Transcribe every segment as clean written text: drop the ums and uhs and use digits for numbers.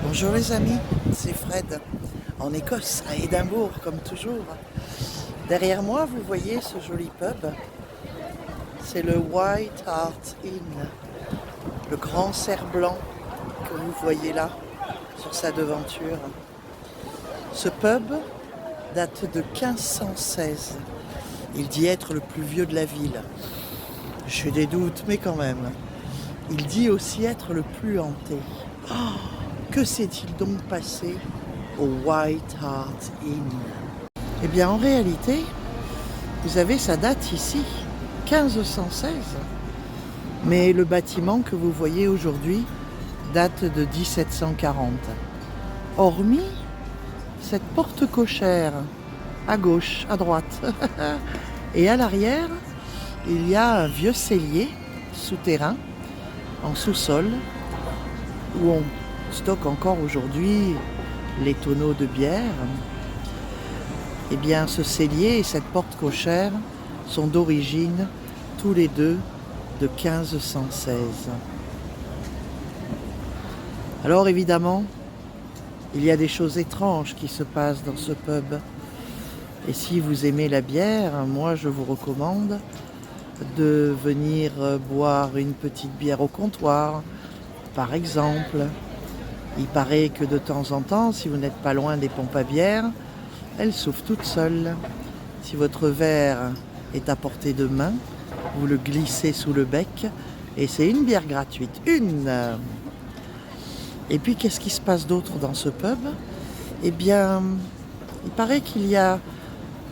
Bonjour les amis, c'est Fred, en Écosse, à Édimbourg, comme toujours. Derrière moi, vous voyez ce joli pub. C'est le White Hart Inn, le grand cerf blanc que vous voyez là, sur sa devanture. Ce pub date de 1516. Il dit être le plus vieux de la ville. J'ai des doutes, mais quand même. Il dit aussi être le plus hanté. Oh, que s'est-il donc passé au White Hart Inn? Eh bien, en réalité, vous avez sa date ici, 1516. Mais le bâtiment que vous voyez aujourd'hui date de 1740. Hormis cette porte cochère à gauche, à droite. Et à l'arrière, il y a un vieux cellier souterrain, en sous-sol, où on stocke encore aujourd'hui les tonneaux de bière. Eh bien, ce cellier et cette porte cochère sont d'origine, tous les deux, de 1516. Alors évidemment, il y a des choses étranges qui se passent dans ce pub. Et si vous aimez la bière, moi je vous recommande de venir boire une petite bière au comptoir, par exemple. Il paraît que de temps en temps, si vous n'êtes pas loin des pompes à bière, elles s'ouvrent toutes seules. Si votre verre est à portée de main, vous le glissez sous le bec et c'est une bière gratuite. Une! Et puis qu'est-ce qui se passe d'autre dans ce pub? Eh bien, il paraît qu'il y a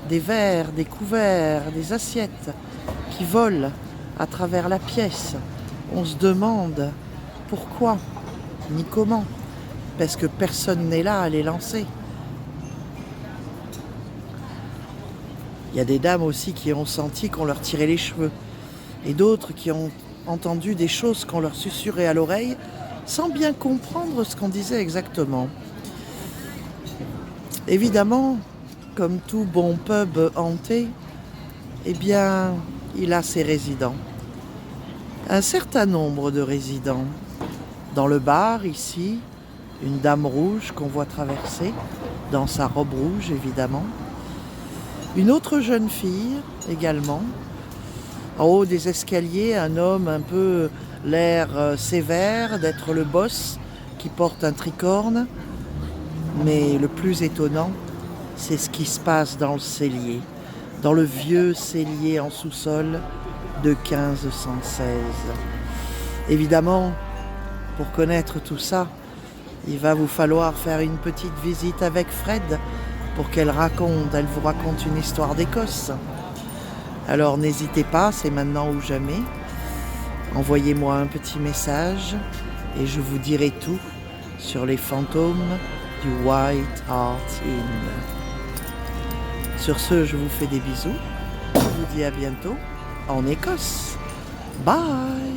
des verres, des couverts, des assiettes qui volent à travers la pièce. On se demande pourquoi ni comment, parce que personne n'est là à les lancer. Il y a des dames aussi qui ont senti qu'on leur tirait les cheveux, et d'autres qui ont entendu des choses qu'on leur susurrait à l'oreille sans bien comprendre ce qu'on disait exactement. Évidemment, comme tout bon pub hanté, eh bien, il a ses résidents. Un certain nombre de résidents. Dans le bar, ici, une dame rouge qu'on voit traverser, dans sa robe rouge évidemment. Une autre jeune fille également. En haut des escaliers, un homme un peu l'air sévère d'être le boss qui porte un tricorne. Mais le plus étonnant, c'est ce qui se passe dans le cellier, dans le vieux cellier en sous-sol de 1516. Évidemment, pour connaître tout ça, il va vous falloir faire une petite visite avec Fred pour elle vous raconte une histoire d'Écosse. Alors n'hésitez pas, c'est maintenant ou jamais. Envoyez-moi un petit message et je vous dirai tout sur les fantômes du White Hart Inn. Sur ce, je vous fais des bisous. Je vous dis à bientôt en Écosse. Bye!